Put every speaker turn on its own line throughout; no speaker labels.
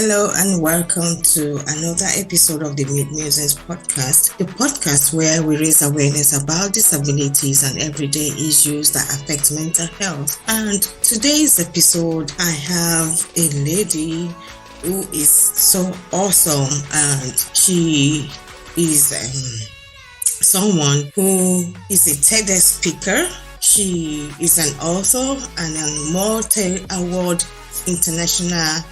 Hello and welcome to another episode of the Mid Musings podcast, the podcast where we raise awareness about disabilities and everyday issues that affect mental health. And today's episode, I have a lady who is so awesome, and she is someone who is a TEDx speaker. She is an author and a multi-award international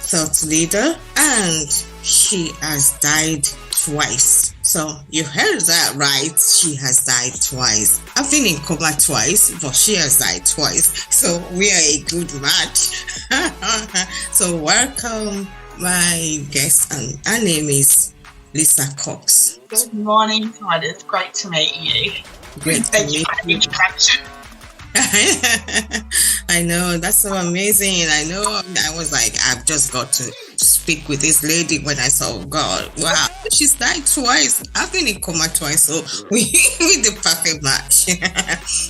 thought leader, and she has died twice. So you heard that right. She has died twice. I've been in coma twice, but she has died twice. So we are a good match. So welcome my guest, and her name is Lisa Cox.
Good morning, Todd. It's great to meet you.
Great to meet you.
Thank you for the introduction.
I know, that's so amazing. I know, I was like, I've just got to speak with this lady when I saw, God, wow, she's died twice. I've been in coma twice, so we the perfect match.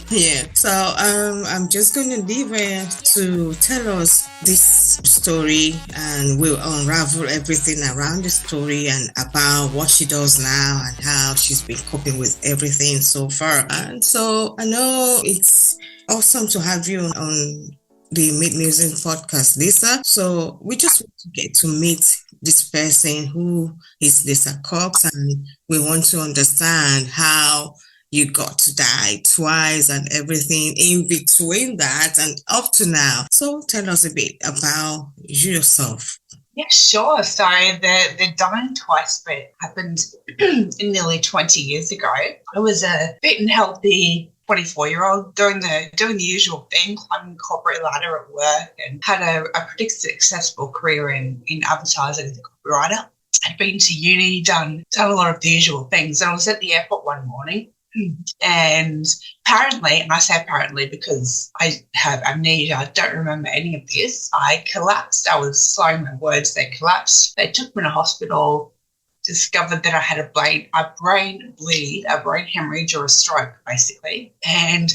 Yeah. So I'm just going to leave her to tell us this story, and we'll unravel everything around the story and about what she does now and how she's been coping with everything so far. And so I know it's awesome to have you on the Mid Musing podcast, Lisa. So we just want to get to meet this person who is Lisa Cox, and we want to understand how you got to die twice and everything in between that and up to now. So tell us a bit about yourself.
Yeah, sure. So the dying twice bit happened nearly 20 years ago. I was a fit and healthy 24-year-old doing the usual thing, climbing corporate ladder at work, and had a pretty successful career in advertising as a copywriter. I'd been to uni, done a lot of the usual things. And I was at the airport one morning, and apparently, and I say apparently because I have amnesia, I don't remember any of this, I collapsed. I was slowing my words, they collapsed. They took me to hospital, discovered that I had a brain bleed, a brain hemorrhage or a stroke, basically. And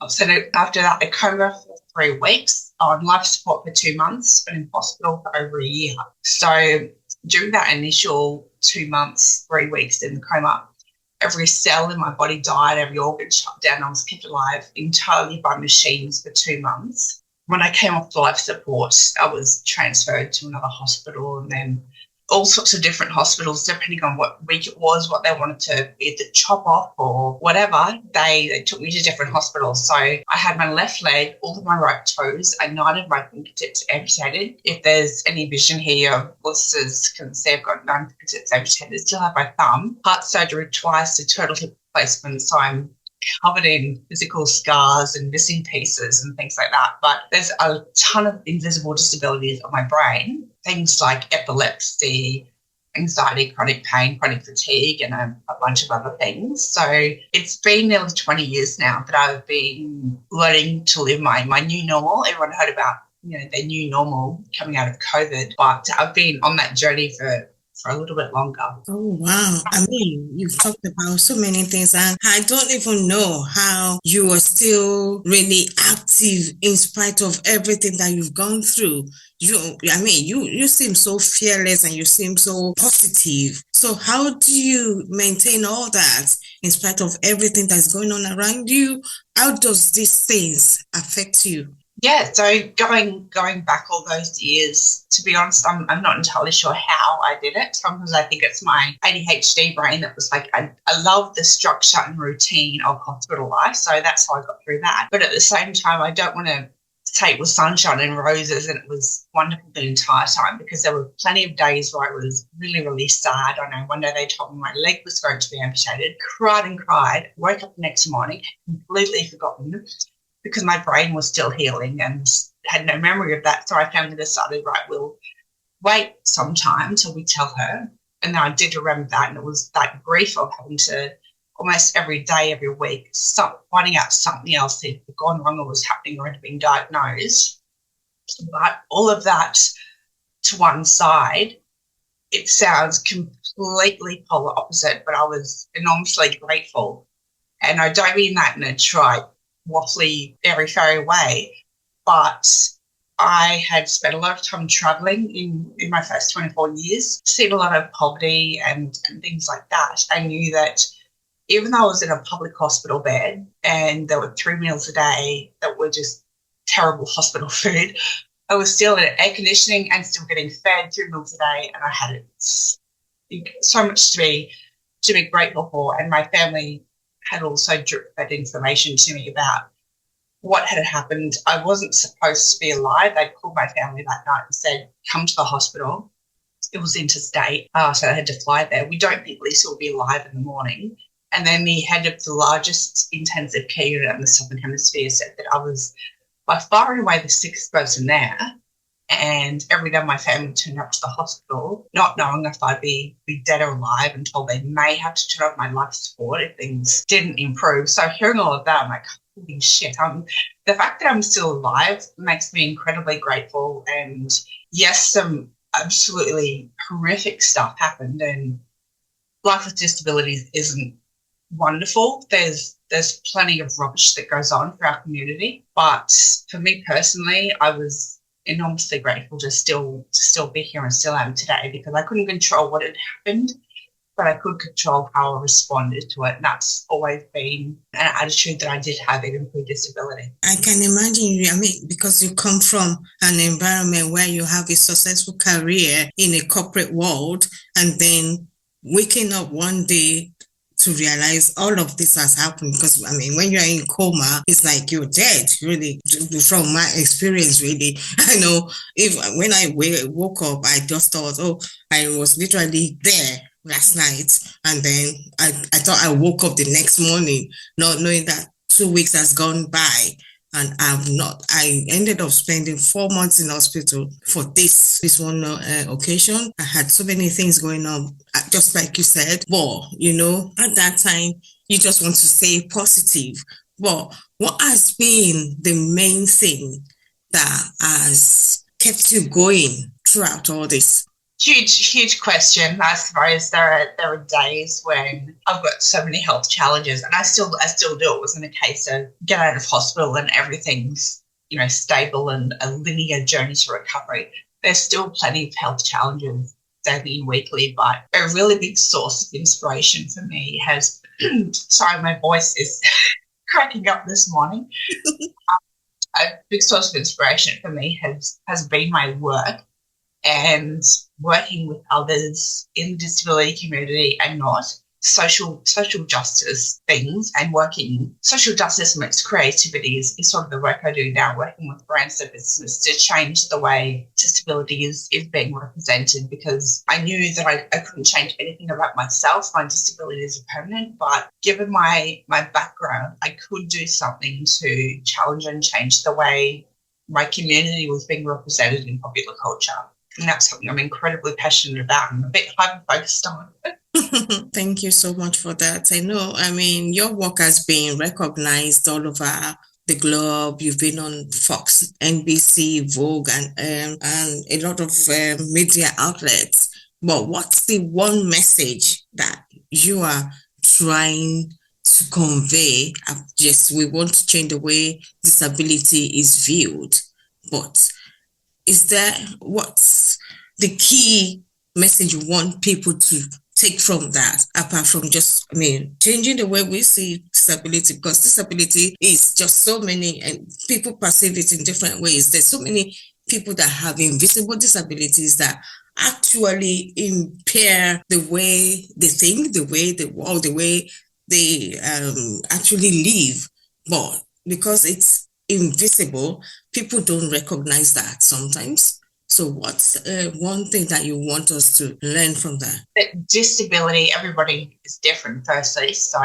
so after that, I coma for 3 weeks, on life support for 2 months, but in hospital for over a year. So during that initial 2 months, 3 weeks in the coma, every cell in my body died, every organ shut down. I was kept alive entirely by machines for 2 months. When I came off the life support, I was transferred to another hospital, and then all sorts of different hospitals, depending on what week it was, what they wanted to either chop off or whatever. They took me to different hospitals. So I had my left leg, all of my right toes, and 9 of my fingertips amputated. If there's any vision here, your listeners can see I've got 9 fingertips amputated. Still have my thumb. Heart surgery twice, a total hip replacement. So I'm covered in physical scars and missing pieces and things like that. But there's a ton of invisible disabilities on my brain, things like epilepsy, anxiety, chronic pain, chronic fatigue, and a bunch of other things. So it's been nearly 20 years now that I've been learning to live my new normal. Everyone heard about, the new normal coming out of COVID, but I've been on that journey for a little bit longer.
Oh, wow. I mean, you've talked about so many things, and I don't even know how you are still really active in spite of everything that you've gone through. You seem so fearless and you seem so positive. So how do you maintain all that in spite of everything that's going on around you? How does these things affect you?
Yeah, so going back all those years, to be honest, I'm not entirely sure how I did it. Sometimes I think it's my ADHD brain that was like, I love the structure and routine of hospital life, so that's how I got through that. But at the same time, I don't want to say it was sunshine and roses and it was wonderful the entire time, because there were plenty of days where I was really, really sad. I know one day they told me my leg was going to be amputated, cried and cried, woke up the next morning, completely forgotten, because my brain was still healing and had no memory of that. So I finally decided, right, we'll wait some time till we tell her. And then I did remember that, and it was that grief of having to almost every day, every week, finding out something else had gone wrong or was happening or had been diagnosed. But all of that to one side, it sounds completely polar opposite, but I was enormously grateful. And I don't mean that in a trite, waffly, airy-fairy way, but I had spent a lot of time traveling in my first 24 years, seen a lot of poverty and things like that. I knew that even though I was in a public hospital bed and there were 3 meals a day that were just terrible hospital food, I was still in air conditioning and still getting fed 3 meals a day, and I had it so much to be grateful for. And my family had also dripped that information to me about what had happened. I wasn't supposed to be alive. They'd called my family that night and said, come to the hospital. It was interstate, so I had to fly there. We don't think Lisa will be alive in the morning. And then the head of the largest intensive care unit in the Southern Hemisphere said that I was by far and away the sixth person there. And every day my family turned up to the hospital, not knowing if I'd be dead or alive, and told they may have to turn off my life support if things didn't improve. So hearing all of that, I'm like, holy shit. The fact that I'm still alive makes me incredibly grateful. And yes, some absolutely horrific stuff happened, and life with disabilities isn't wonderful. There's plenty of rubbish that goes on for our community. But for me personally, I was enormously grateful to still be here and still am today, because I couldn't control what had happened, but I could control how I responded to it. And that's always been an attitude that I did have even through disability.
I can imagine, I mean, because you come from an environment where you have a successful career in a corporate world, and then waking up one day to realize all of this has happened. Because I mean, when you're in coma, it's like you're dead, really. From my experience, really, I know if when I woke up, I just thought, oh, I was literally there last night, and then I thought I woke up the next morning, not knowing that 2 weeks has gone by. And I ended up spending 4 months in hospital for this one occasion. I had so many things going on, just like you said. But, at that time, you just want to stay positive. But what has been the main thing that has kept you going throughout all this?
Huge question. I suppose there are days when I've got so many health challenges, and I still do. It wasn't a case of get out of hospital and everything's stable and a linear journey to recovery. There's still plenty of health challenges daily and weekly, but a really big source of inspiration for me has. Sorry, my voice is cracking up this morning. A big source of inspiration for me has been my work and working with others in the disability community and not social justice things, and working social justice amongst creativity is sort of the work I do now, working with brands and business to change the way disability is being represented, because I knew that I couldn't change anything about myself. My disability is permanent, but given my background, I could do something to challenge and change the way my community was being represented in popular culture. And that's something I'm incredibly passionate about and a bit hyper-focused on.
Thank you so much for that. I know, I mean, your work has been recognized all over the globe. You've been on Fox, NBC, Vogue, and a lot of media outlets. But what's the one message that you are trying to convey? Yes, we want to change the way disability is viewed, but what's the key message you want people to take from that, apart from just, changing the way we see disability? Because disability is just so many, and people perceive it in different ways. There's so many people that have invisible disabilities that actually impair the way they think, the way they walk, the way they actually live. But because it's invisible, people don't recognize that sometimes. So what's one thing that you want us to learn from that?
Disability, everybody is different, firstly. So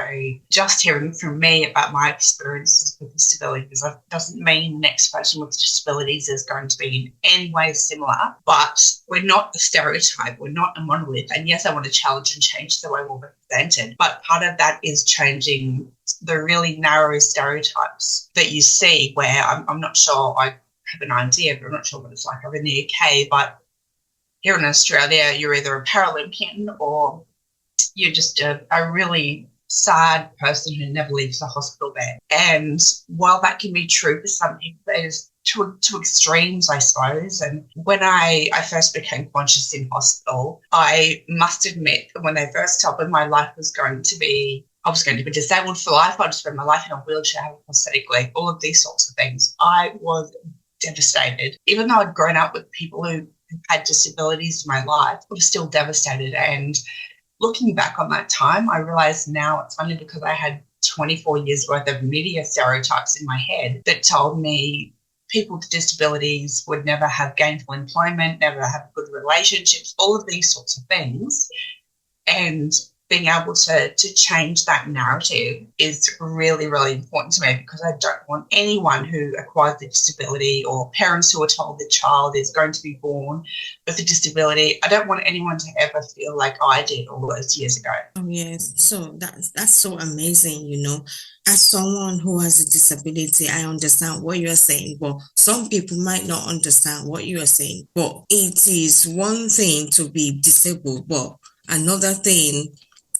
just hearing from me about my experiences with disabilities doesn't mean the next person with disabilities is going to be in any way similar. But we're not a stereotype. We're not a monolith. And yes, I want to challenge and change the way we're represented. But part of that is changing the really narrow stereotypes that you see, where I'm not sure, I have an idea, but I'm not sure what it's like over in the UK. But here in Australia, you're either a Paralympian or you're just a really sad person who never leaves the hospital bed. And while that can be true for some people, there's to extremes, I suppose. And when I first became conscious in hospital, I must admit that when they first told me my life was going to be, I was going to be disabled for life, I'd spend my life in a wheelchair, have a prosthetic leg, all of these sorts of things, I was devastated. Even though I'd grown up with people who had disabilities in my life, I was still devastated. And looking back on that time, I realize now it's only because I had 24 years worth of media stereotypes in my head that told me people with disabilities would never have gainful employment, never have good relationships, all of these sorts of things. And being able to change that narrative is really, really important to me, because I don't want anyone who acquires a disability, or parents who are told their child is going to be born with a disability, I don't want anyone to ever feel like I did all those years ago.
Oh, yes. So that's so amazing, As someone who has a disability, I understand what you're saying, but some people might not understand what you are saying. But it is one thing to be disabled, but another thing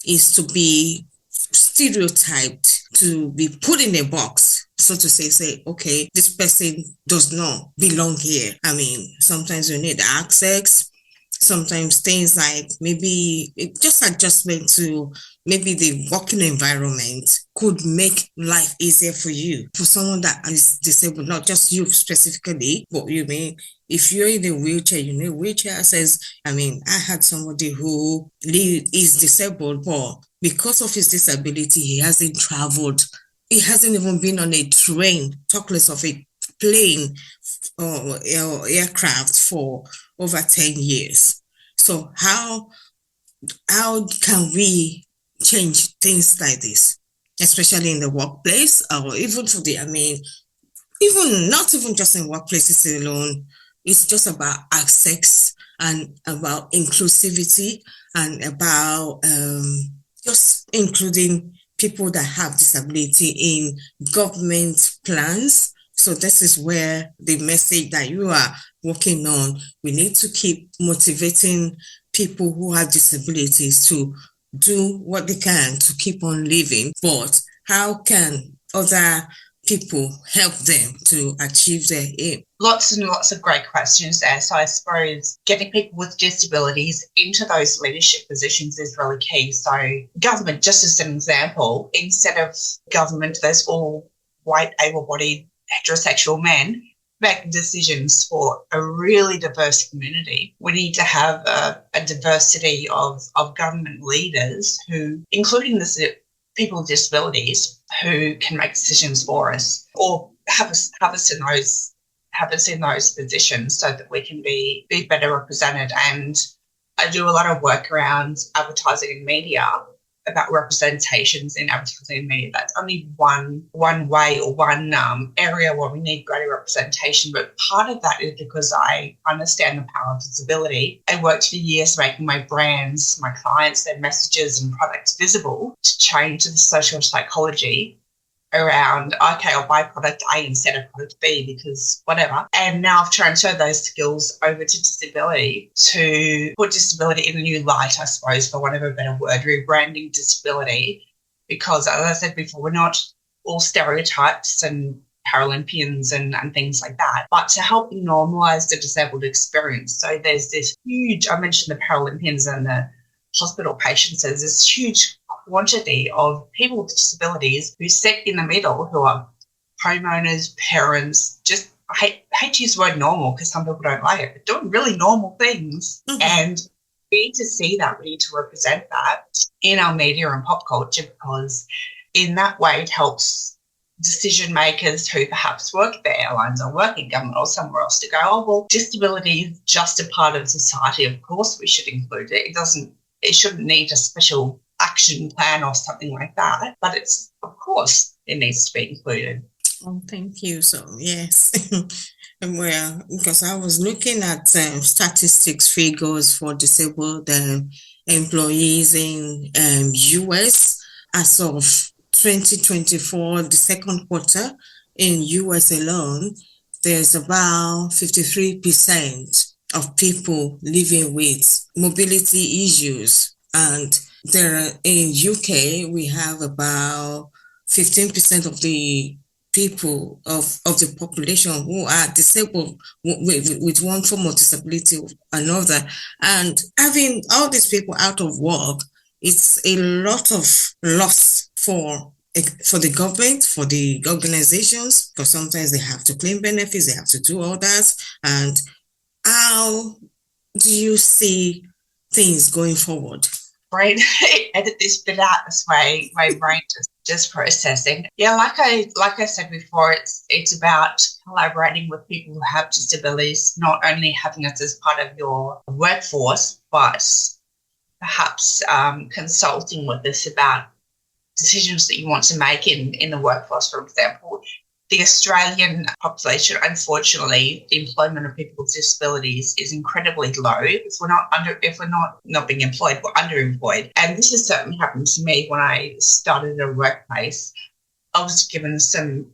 is to be stereotyped, to be put in a box, so to say, okay, this person does not belong here. I mean, sometimes you need access, sometimes things like maybe just adjustment to maybe the working environment could make life easier for you. For someone that is disabled, not just you specifically, but you mean if you're in a wheelchair, you need wheelchair access. I mean, I had somebody who is disabled, but because of his disability, he hasn't traveled. He hasn't even been on a train, talk less of a plane or aircraft for over 10 years. So how can we change things like this, especially in the workplace, or even to the, I mean, even not even just in workplaces alone. It's just about access and about inclusivity and about just including people that have disability in government plans. So this is where the message that you are working on, we need to keep motivating people who have disabilities to do what they can to keep on living. But how can other people help them to achieve their aim?
Lots and lots of great questions there. So I suppose getting people with disabilities into those leadership positions is really key. So government, just as an example, instead of government, there's all white, able-bodied, heterosexual men making decisions for a really diverse community. We need to have a diversity of government leaders who, including the people with disabilities, who can make decisions for us, or have us in those positions so that we can be better represented. And I do a lot of work around advertising and media, about representations in advertising and media. That's only one way or one area where we need greater representation. But part of that is because I understand the power of visibility. I worked for years making my brands, my clients, their messages and products visible to change the social psychology around, okay, I'll buy product A instead of product B because whatever. And now I've transferred those skills over to disability, to put disability in a new light, I suppose, for want of a better word, rebranding disability. Because as I said before, we're not all stereotypes and Paralympians and things like that, but to help normalise the disabled experience. So there's this huge, I mentioned the Paralympians and the hospital patients, there's this huge quantity of people with disabilities who sit in the middle, who are homeowners, parents, just, I hate to use the word normal because some people don't like it, but doing really normal things. Mm-hmm. And we need to see that, we need to represent that in our media and pop culture, because in that way it helps decision makers who perhaps work at the airlines or work in government or somewhere else to go, oh, well, disability is just a part of society. Of course we should include it. It shouldn't need a special action plan or something like that, but it's, of course, it needs to be included.
Oh, thank you. So, yes. Well, because I was looking at statistics figures for disabled employees in US as of 2024, the second quarter in US alone, there's about 53% of people living with mobility issues. And in UK, we have about 15% of the people of the population who are disabled with one form of disability or another. And having all these people out of work, it's a lot of loss for the government, for the organizations, because sometimes they have to claim benefits, they have to do all that. And how do you see things going forward?
Brain edit this bit out. That's my brain just processing. Yeah, like I said before, it's about collaborating with people who have disabilities, not only having us as part of your workforce, but perhaps consulting with us about decisions that you want to make in the workforce. For example, the Australian population, unfortunately, the employment of people with disabilities is incredibly low. If we're not being employed, we're underemployed. And this has certainly happened to me when I started at a workplace. I was given some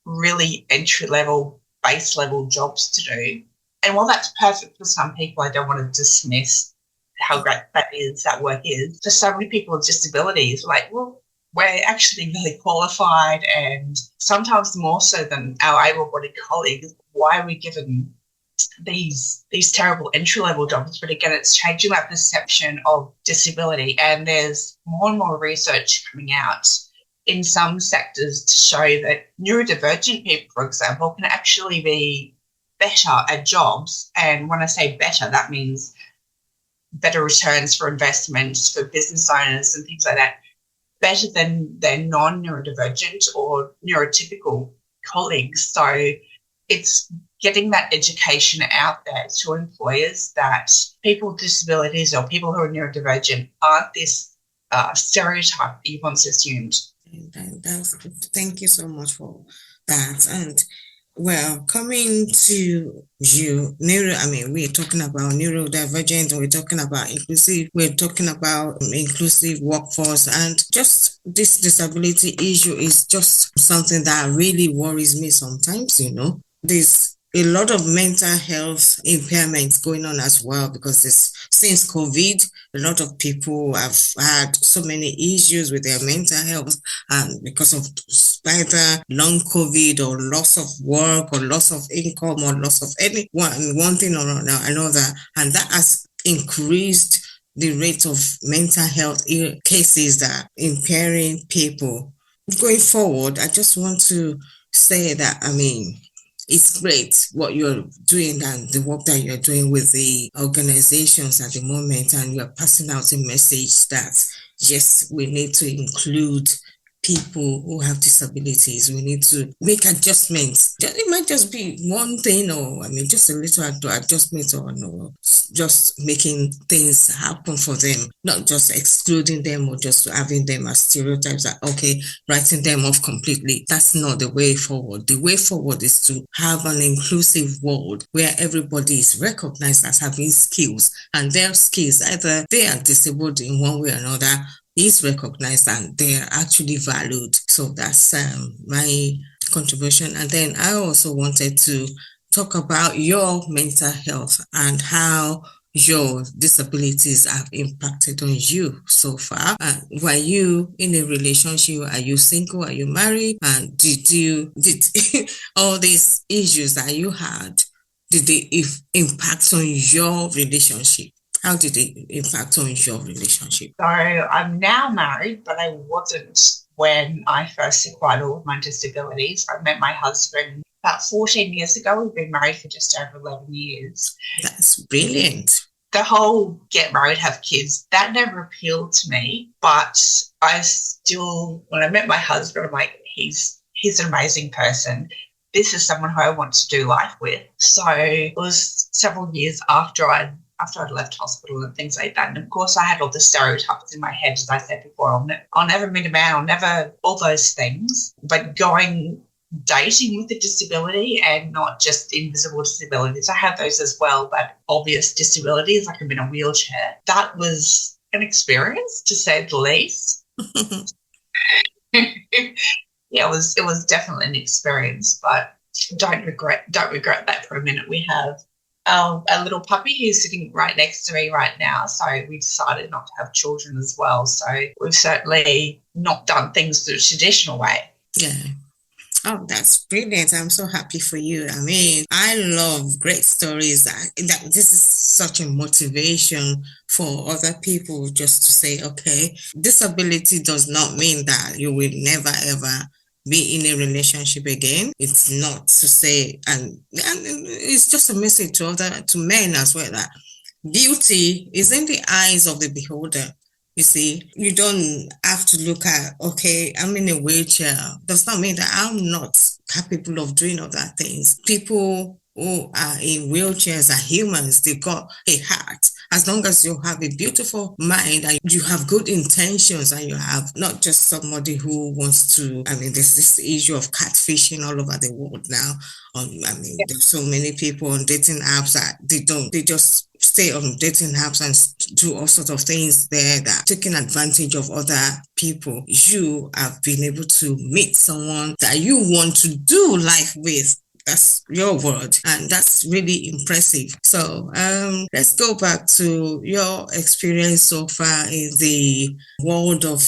really entry-level, base-level jobs to do. And while that's perfect for some people, I don't want to dismiss how great that work is. For so many people with disabilities, like, well, we're actually really qualified, and sometimes more so than our able-bodied colleagues. Why are we given these terrible entry-level jobs? But again, it's changing that perception of disability, and there's more and more research coming out in some sectors to show that neurodivergent people, for example, can actually be better at jobs. And when I say better, that means better returns for investments, for business owners and things like that, better than their non-neurodivergent or neurotypical colleagues. So it's getting that education out there to employers that people with disabilities or people who are neurodivergent aren't this stereotype that you once assumed.
Thank you so much for that. And well, coming to you, we're talking about neurodivergent, and we're talking about inclusive workforce, and just this disability issue is just something that really worries me sometimes, There's a lot of mental health impairments going on as well, because since COVID, a lot of people have had so many issues with their mental health, and because of either long COVID or loss of work or loss of income or loss of one thing or another, and that has increased the rate of mental health cases that are impairing people. Going forward, I just want to say that, it's great what you're doing and the work that you're doing with the organizations at the moment, and you're passing out a message that, yes, we need to include people who have disabilities. We need to make adjustments. It might just be one thing, or just a little adjustment, or no, just making things happen for them, not just excluding them or just having them as stereotypes that, okay, writing them off completely. That's not the way forward. The way forward is to have an inclusive world where everybody is recognized as having skills, and their skills, either they are disabled in one way or another, is recognized and they're actually valued. So that's my contribution. And then I also wanted to talk about your mental health and how your disabilities have impacted on you so far. Were you in a relationship? Are you single? Are you married? And did all these issues that you had, did they impact on your relationship? How did it impact on your relationship?
So I'm now married, but I wasn't when I first acquired all of my disabilities. I met my husband about 14 years ago. We've been married for just over 11 years.
That's brilliant.
The whole get married, have kids, that never appealed to me. But I still, when I met my husband, I'm like, he's an amazing person. This is someone who I want to do life with. So it was several years after I'd left hospital and things like that. And of course, I had all the stereotypes in my head, as I said before. I'll never meet a man, I'll never, all those things. But dating with a disability, and not just invisible disabilities, I have those as well, but obvious disabilities, like I'm in a wheelchair. That was an experience, to say the least. Yeah, it was definitely an experience, but don't regret that for a minute. We have a little puppy who's sitting right next to me right now. So we decided not to have children as well. So we've certainly not done things the traditional way.
Yeah. Oh, that's brilliant. I'm so happy for you. I mean, I love great stories that this is such a motivation for other people just to say, okay, disability does not mean that you will never ever be in a relationship again. It's not to say, and it's just a message to men as well, that beauty is in the eyes of the beholder. You see, you don't have to look at, okay, I'm in a wheelchair. Does not mean that I'm not capable of doing other things. People who are in wheelchairs are humans. They've got a heart. As long as you have a beautiful mind and you have good intentions and you have not just somebody who wants to, I mean, there's this issue of catfishing all over the world now. There's so many people on dating apps that they just stay on dating apps and do all sorts of things there that taking advantage of other people. You have been able to meet someone that you want to do life with. That's your word, and that's really impressive. So let's go back to your experience so far in the world of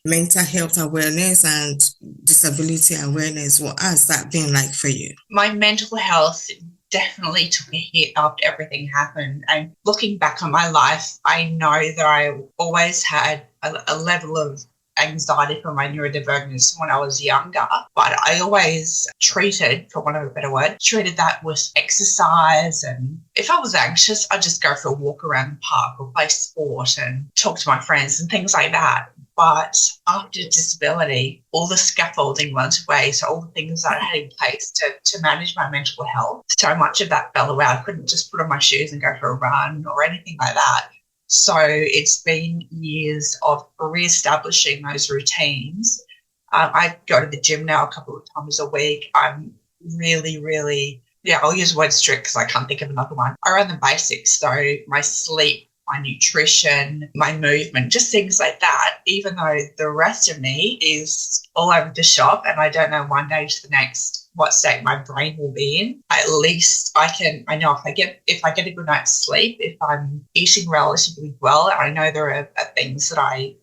mental health awareness and disability awareness. What has that been like for you?
My mental health definitely took a hit after everything happened. And looking back on my life, I know that I always had a level of anxiety from my neurodivergence when I was younger, but I always treated, for want of a better word, treated that with exercise. And if I was anxious, I'd just go for a walk around the park or play sport and talk to my friends and things like that. But after disability, all the scaffolding went away. So all the things that I had in place to manage my mental health, so much of that fell away. I couldn't just put on my shoes and go for a run or anything like that. So it's been years of reestablishing those routines. I go to the gym now a couple of times a week. I'm really, I'll use the word strict because I can't think of another one. I run the basics. So my sleep, my nutrition, my movement, just things like that, even though the rest of me is all over the shop and I don't know one day to the next what state my brain will be in. At least I know if I get a good night's sleep, if I'm eating relatively well, I know there are things that I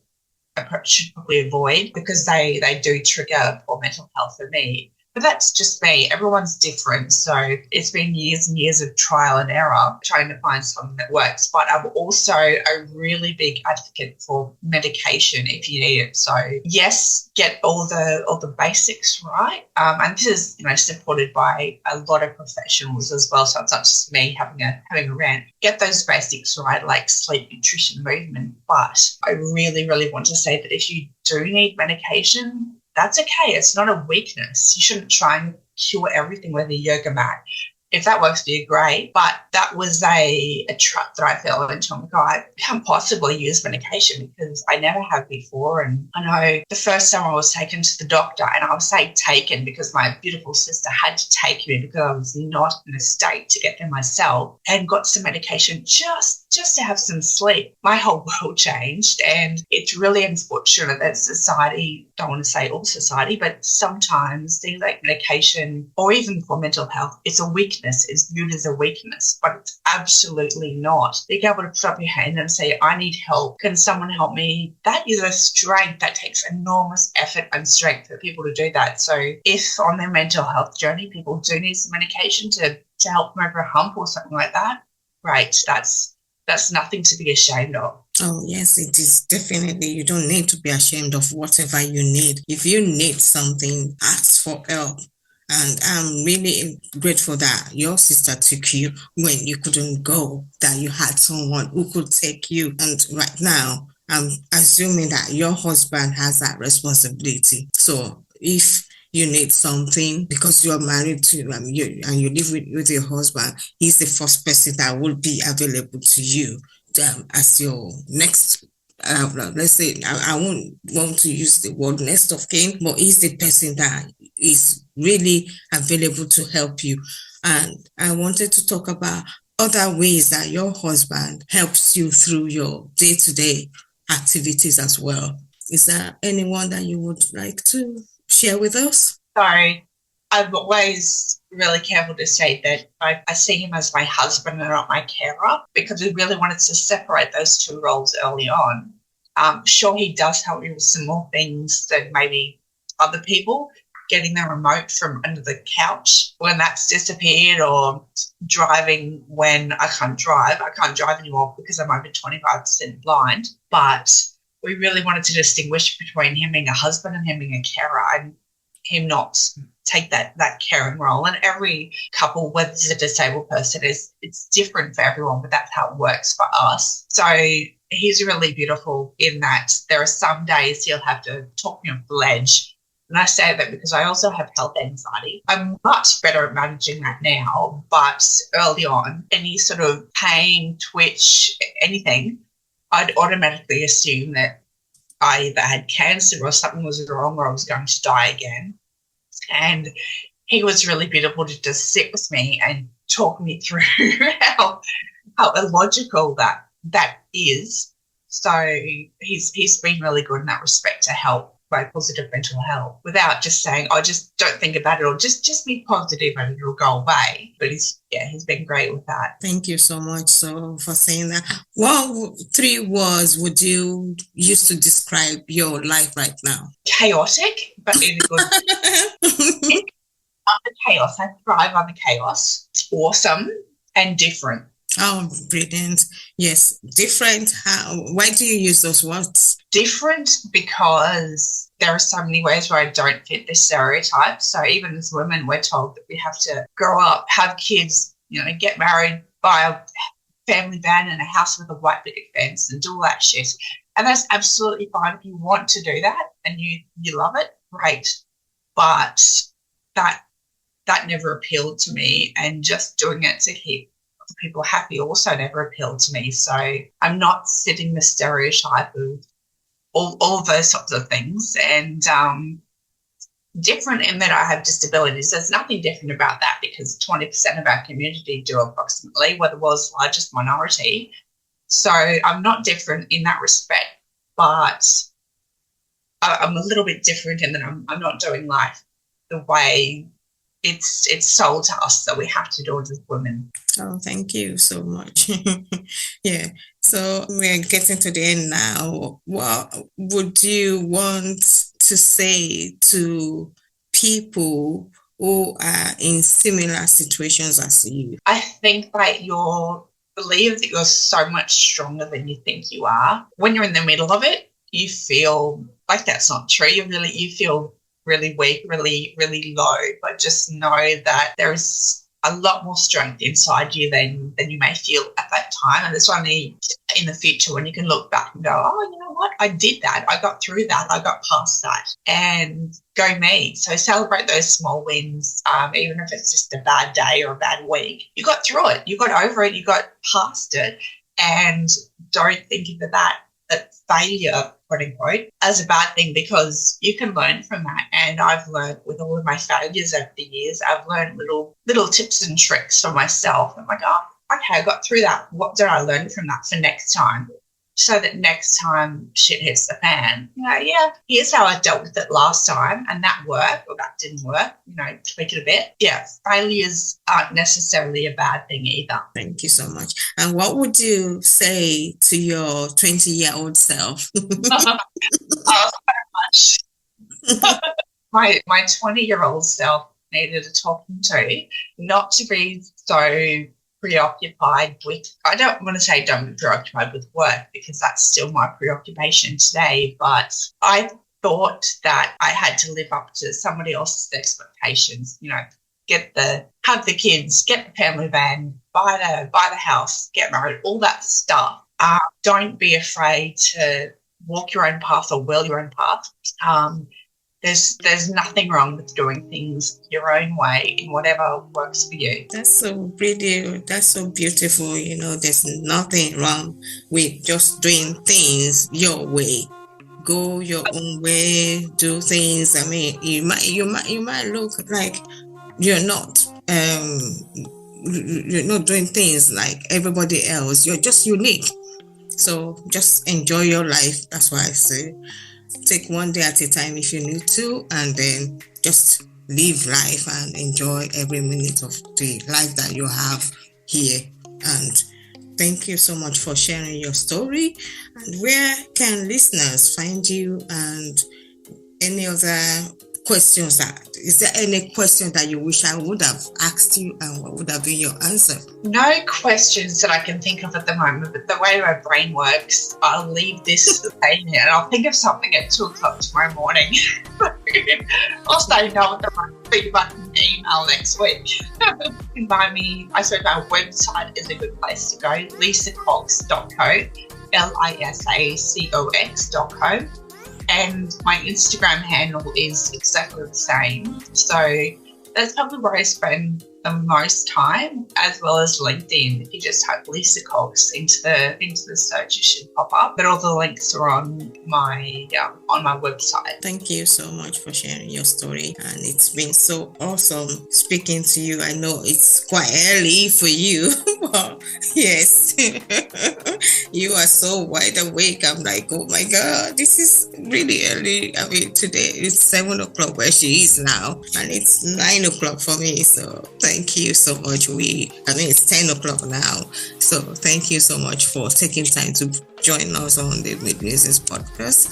should probably avoid because they do trigger poor mental health for me. But that's just me. Everyone's different. So it's been years and years of trial and error trying to find something that works. But I'm also a really big advocate for medication if you need it. So yes, get all the basics right. And this is supported by a lot of professionals as well. So it's not just me having a rant. Get those basics right, like sleep, nutrition, movement. But I really, really want to say that if you do need medication, that's okay. It's not a weakness. You shouldn't try and cure everything with a yoga mat. If that works for you, great. But that was a trap that I fell into. I'm like, I can't possibly use medication because I never have before. And I know the first time I was taken to the doctor, and I'll say taken because my beautiful sister had to take me because I was not in a state to get there myself, and got some medication just to have some sleep. My whole world changed, and it's really unfortunate that society, don't want to say all society, but sometimes things like medication or even for mental health, it's a weakness. Is viewed as a weakness, but it's absolutely not. Being able to put up your hand and say, I need help. Can someone help me? That is a strength. That takes enormous effort and strength for people to do that. So if on their mental health journey, people do need some medication to help them over a hump or something like that, great. That's nothing to be ashamed of.
Oh, yes, it is definitely. You don't need to be ashamed of whatever you need. If you need something, ask for help. And I'm really grateful that your sister took you when you couldn't go, that you had someone who could take you. And right now, I'm assuming that your husband has that responsibility. So if you need something because you're married to you live with your husband, he's the first person that will be available to you as your next let's say, I won't want to use the word next of kin, but he's the person that is really available to help you. And I wanted to talk about other ways that your husband helps you through your day-to-day activities as well. Is there anyone that you would like to share with us?
So I I'm always really careful to say that I see him as my husband and not my carer, because we really wanted to separate those two roles early on. Sure, he does help me with some more things than maybe other people, getting the remote from under the couch when that's disappeared, or driving when I can't drive. I can't drive anymore because I'm over 25% blind. But we really wanted to distinguish between him being a husband and him being a carer, and him not take that caring role. And every couple, whether it's a disabled person, it's different for everyone, but that's how it works for us. So he's really beautiful in that there are some days he'll have to talk me off the ledge. And I say that because I also have health anxiety. I'm much better at managing that now, but early on, any sort of pain, twitch, anything, I'd automatically assume that I either had cancer or something was wrong or I was going to die again. And he was really beautiful to just sit with me and talk me through how illogical that is. So he's been really good in that respect to help my positive mental health without just saying, oh, just don't think about it, or just be positive and it'll go away. But he's been great with that.
Thank you so much for saying that. What 3 words would you use to describe your life right now?
Chaotic, but in a good on the chaos. I thrive on the chaos. Awesome and different.
Oh, brilliant. Yes, different. Why do you use those words?
Different because there are so many ways where I don't fit the stereotype. So even as women, we're told that we have to grow up, have kids, get married, buy a family van and a house with a white picket fence and do all that shit. And that's absolutely fine if you want to do that and you love it, great. But that never appealed to me, and just doing it to keep people happy also never appealed to me. So I'm not fitting the stereotype of all of those sorts of things. And different in that I have disabilities. There's nothing different about that because 20% of our community do approximately, we're the world's largest minority. So I'm not different in that respect, but I'm a little bit different in that I'm not doing life the way it's sold to us that we have to do it as women.
Oh, thank you so much. Yeah. So we're getting to the end now. What would you want to say to people who are in similar situations as you?
I think that believe that you're so much stronger than you think you are. When you're in the middle of it, you feel like that's not true. You feel really weak, really, really low, but just know that there is a lot more strength inside you than you may feel at that time. And it's only in the future when you can look back and go, oh, you know what? I did that. I got through that. I got past that. And go me. So celebrate those small wins, even if it's just a bad day or a bad week. You got through it. You got over it. You got past it. And don't think of that failure, quote unquote, as a bad thing, because you can learn from that. And I've learned with all of my failures over the years, I've learned little tips and tricks for myself. I'm like, oh, okay, I got through that. What did I learn from that for next time? So that next time shit hits the fan, here's how I dealt with it last time, and that worked or that didn't work, tweak it a bit. Yeah, failures aren't necessarily a bad thing either.
Thank you so much. And what would you say to your 20-year-old self?
Oh, so much. My 20-year-old self needed a talking to, not to be so preoccupied with, I don't want to say don't be preoccupied with work because that's still my preoccupation today, but I thought that I had to live up to somebody else's expectations, have the kids, get the family van, buy the house, get married, all that stuff. Don't be afraid to walk your own path or will your own path. There's nothing wrong with doing things your own way in whatever works for you.
That's so brilliant. That's so beautiful. There's nothing wrong with just doing things your way. Go your own way, do things. I mean, you might look like you're not doing things like everybody else. You're just unique. So just enjoy your life. That's why I say take one day at a time if you need to, and then just live life and enjoy every minute of the life that you have here. And thank you so much for sharing your story. And where can listeners find you, and any other questions? Is there any question that you wish I would have asked you, and what would have been your answer?
No questions that I can think of at the moment, but the way my brain works, I'll leave this and I'll think of something at 2:00 tomorrow morning. I'll stay know with the feedback in the email next week. Find me, I suppose my website is a good place to go, lisacox.co, lisacox.co. And my Instagram handle is exactly the same. So that's probably where I spend the most time, as well as LinkedIn. If you just type Lisa Cox into the search, it should pop up. But all the links are on my website.
Thank you so much for sharing your story, and it's been so awesome speaking to you. I know it's quite early for you, but yes, you are so wide awake. I'm like, oh my God, this is really early. I mean, today it's 7 o'clock where she is now, and it's 9 o'clock for me. So thank you so much. It's 10 o'clock now. So thank you so much for taking time to join us on the Mid Musings podcast.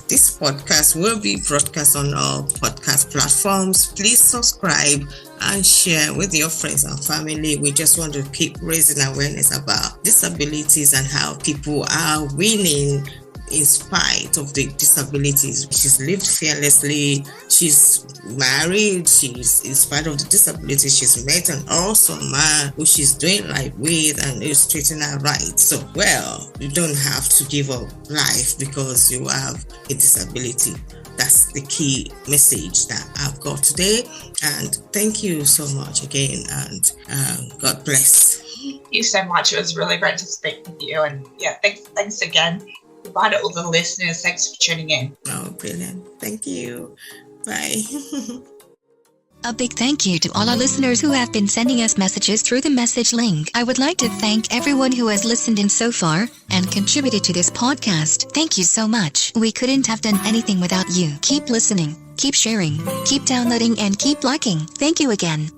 This podcast will be broadcast on all podcast platforms. Please subscribe and share with your friends and family. We just want to keep raising awareness about disabilities and how people are winning in spite of the disabilities. She's lived fearlessly. She's married. She's, in spite of the disabilities, she's met an awesome man who she's doing life with and is treating her right. So, well, you don't have to give up life because you have a disability. That's the key message that I've got today. And thank you so much again, and God bless.
Thank you so much. It was really great to speak with you. And yeah, thanks again. Goodbye to all the listeners. Thanks for tuning in.
Oh, brilliant. Thank you. Bye.
A big thank you to all our listeners who have been sending us messages through the message link. I would like to thank everyone who has listened in so far and contributed to this podcast. Thank you so much. We couldn't have done anything without you. Keep listening, keep sharing, keep downloading, and keep liking. Thank you again.